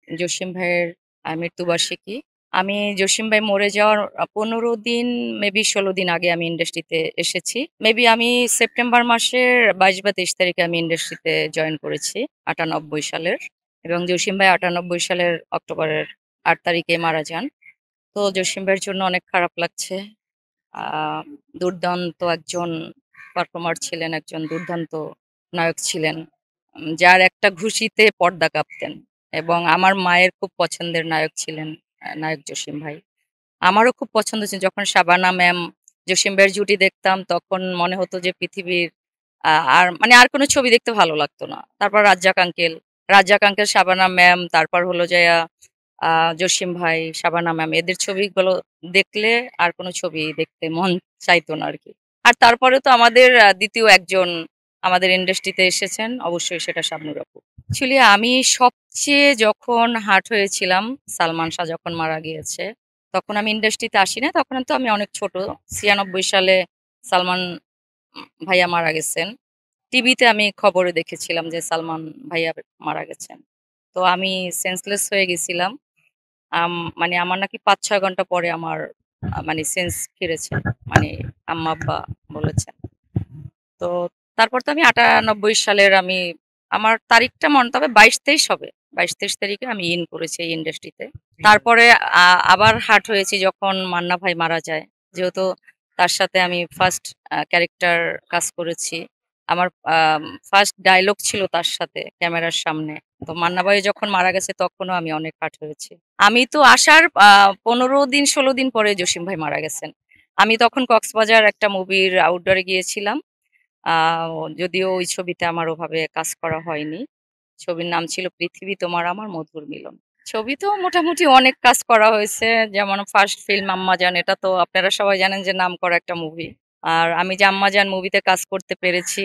জসিম ভাইয়ের মৃত্যুবার্ষিকী। আমি জসিম ভাই মরে যাওয়ার ১৫ দিন মেবি ১৬ দিন আগে আমি ইন্ডাস্ট্রিতে এসেছি। মেবি আমি সেপ্টেম্বর মাসের ২২ বা ২৩ তারিখে আমি ইন্ডাস্ট্রিতে জয়েন করেছি ৯৮ সালের। এবং জসিম ভাই ৯৮ সালের অক্টোবরের ৮ তারিখে মারা যান। তো জসিম ভাইয়ের জন্য অনেক খারাপ লাগছে। আ দুর্দান্ত একজন পারফর্মার ছিলেন, একজন দুর্দান্ত নায়ক ছিলেন। যার একটা ঘুষিতে পর্দা কাঁপতেন এবং আমার মায়ের খুব পছন্দের নায়ক ছিলেন নায়ক জসিম ভাই। আমারও খুব পছন্দ ছিল যখন শাবানা ম্যাম, জসিম ভাইয়ের জুটি দেখতাম তখন মনে হতো যে পৃথিবীর আর মানে আর কোনো ছবি দেখতে ভালো লাগতো না। তারপর রাজ্জাক আঙ্কেল, শাবানা ম্যাম, তারপর হলো যাইয়া জসিম ভাই, শাবানা ম্যাম এদের ছবিগুলো দেখলে আর কোনো ছবি দেখতে মন চাইতো না আরকি। আর তারপরে তো আমাদের ২য় একজন আমাদের ইন্ডাস্ট্রিতে এসেছেন, অবশ্যই সেটা শাবনূর আপু। অ্যাকচুয়ালি আমি সবচেয়ে যখন হার্ট হয়েছিলাম সালমান শাহ যখন মারা গিয়েছে, তখন আমি ইন্ডাস্ট্রিতে আসি না। তখন তো আমি অনেক ছোট। ৯৬ সালে সালমান ভাইয়া মারা গেছেন। টিভিতে আমি খবরে দেখেছিলাম যে সালমান ভাইয়া মারা গেছেন। তো আমি সেন্সলেস হয়ে গেছিলাম। মানে আমার নাকি ৫-৬ ঘন্টা পরে আমার মানে সেন্স ফিরেছে। মানে আম্মা-আব্বা বলেছেন। তো তারপর তো আমি ৯৮ সালের আমার তারিখটা মনে তবে ২২-২৩ হবে। ২২-২৩ তারিখে আমি ইন করেছি এই ইন্ডাস্ট্রিতে। তারপরে আবার হার্ট হয়েছি যখন মান্না ভাই মারা যায়। যেহেতু তার সাথে আমি ফার্স্ট ক্যারেক্টার কাজ করেছি। আমার ফার্স্ট ডায়ালগ ছিল তার সাথে ক্যামেরার সামনে। তো মান্না ভাই যখন মারা গেছে তখনও আমি অনেক হার্ট হয়েছি। আমি তো আসার ১৫ দিন ১৬ দিন পরে জসিম ভাই মারা গেছেন। আমি তখন কক্সবাজার একটা মুভির আউটডোরে গিয়েছিলাম। আ যদিও ওই ছবিতে আমার ওভাবে কাজ করা হয়নি। ছবির নাম ছিল 'পৃথিবী তোমার আমার মধুর মিলন'। ছবি তো মোটামুটি অনেক কাজ করা হয়েছে। যেমন ফার্স্ট ফিল্ম 'আম্মাজান' এটা তো আপনারা সবাই জানেন যে নামকরা একটা মুভি। আর আমি যে 'আম্মাজান' মুভিতে কাজ করতে পেরেছি,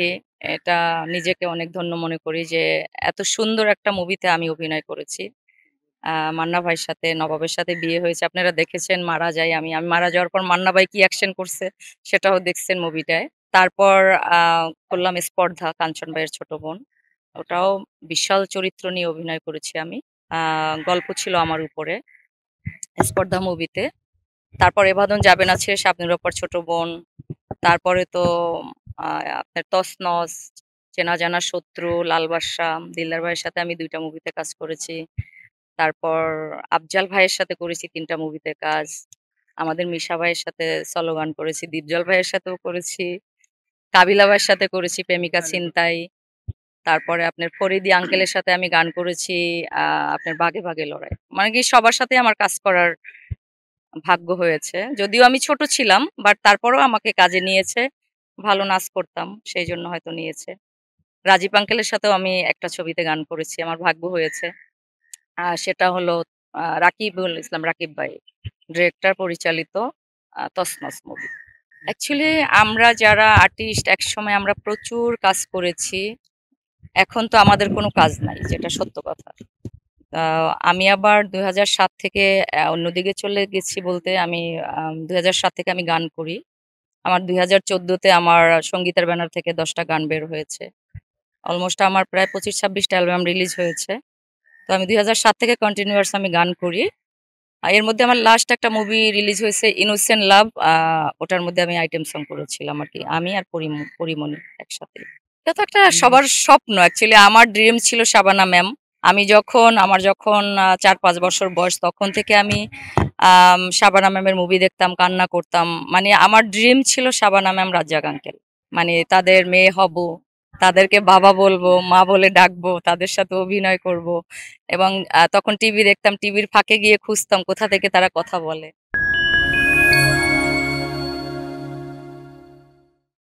এটা নিজেকে অনেক ধন্য মনে করি যে এত সুন্দর একটা মুভিতে আমি অভিনয় করেছি। মান্না ভাইয়ের সাথে, নবাবের সাথে বিয়ে হয়েছে। আপনারা দেখেছেন মারা যাই আমি। আমি মারা যাওয়ার পর মান্না ভাই কি অ্যাকশন করছে সেটাও দেখছেন মুভিটায়। তারপর আ করলাম 'স্পর্ধা' কাঞ্চন ভাইয়ের ছোট বোন। ওটাও বিশাল চরিত্র নিয়ে অভিনয় করেছি আমি। আ গল্প ছিল আমার উপরে 'স্পর্ধা' মুভিতে। তারপর 'এ বাঁধন যাবে না ছেড়ে' শাবনূর আপার ছোট বোন। তারপরে তো আ আপনার 'তছনছ', 'চেনা জানা শত্রু', 'লাল বাদশা', দিলদার ভাইয়ের সাথে আমি ২ টা মুভিতে কাজ করেছি। তারপর আফজাল ভাইয়ের সাথে করেছি ৩ টা মুভিতে কাজ। আমাদের মিশা ভাইয়ের সাথে সলো গান করেছি। দীপজল ভাইয়ের সাথেও করেছি। কাবিলা ভাইয়ের সাথে করেছি 'প্রেমিকা ছিনতাই'। তারপরে আপনার ফরিদী আঙ্কেলের সাথে আমি গান করেছি আ আপনার 'বাঘে বাঘে লড়াই'। মানে কি সবার সাথেই আমার কাজ করার ভাগ্য হয়েছে। যদিও আমি ছোট ছিলাম বাট তারপরেও আমাকে কাজে নিয়েছে। ভালো নাচ করতাম সেইজন্য হয়তো নিয়েছে। রাজীব আঙ্কেলের সাথেও আমি একটা ছবিতে গান করেছি। আমার ভাগ্য হয়েছে। সেটা হলো রাকিবুল ইসলাম রাকিব ভাই ডিরেক্টর পরিচালিত 'তছনছ' মুভি। অ্যাকচুয়ালি আমরা যারা আর্টিস্ট একসময় আমরা প্রচুর কাজ করেছি। এখন তো আমাদের কোনো কাজ নাই যেটা সত্য কথা। আমি আবার ২০০৭ থেকে অন্যদিকে চলে গেছি বলতে আমি ২০০৭ থেকে আমি গান করি। আমার ২০১৪ তে আমার সঙ্গীতের ব্যানার থেকে ১০ টা গান বের হয়েছে। অলমোস্ট আমার প্রায় ২৫-২৬ টা অ্যালবাম রিলিজ হয়েছে। তো আমি ২০০৭ থেকে কন্টিনিউয়াস আমি গান করি। এর মধ্যে আমার লাস্ট একটা মুভি রিলিজ হয়েছে 'ইনোসেন্ট লাভ'। ওটার মধ্যে আমি আইটেম সং করেছিলাম আরকি। আমি আর পরিমণি একসাথে। এটা তো একটা সবার স্বপ্ন অ্যাকচুয়ালি আমার ড্রিম ছিল শাবানা ম্যাম। আমার যখন ৪-৫ বছর বয়স তখন থেকে আমি শাবানা ম্যামের মুভি দেখতাম, কান্না করতাম। মানে আমার ড্রিম ছিল শাবানা ম্যাম, রাজ্জাক আঙ্কেল। মানে তাদের মেয়ে হব, তাদেরকে বাবা বলবো, মা বলে ডাকবো, তাদের সাথে অভিনয় করব। এবং তখন টিভি দেখতাম, টিভির ফাঁকে গিয়ে খুঁজতাম কোথা থেকে তারা কথা বলে।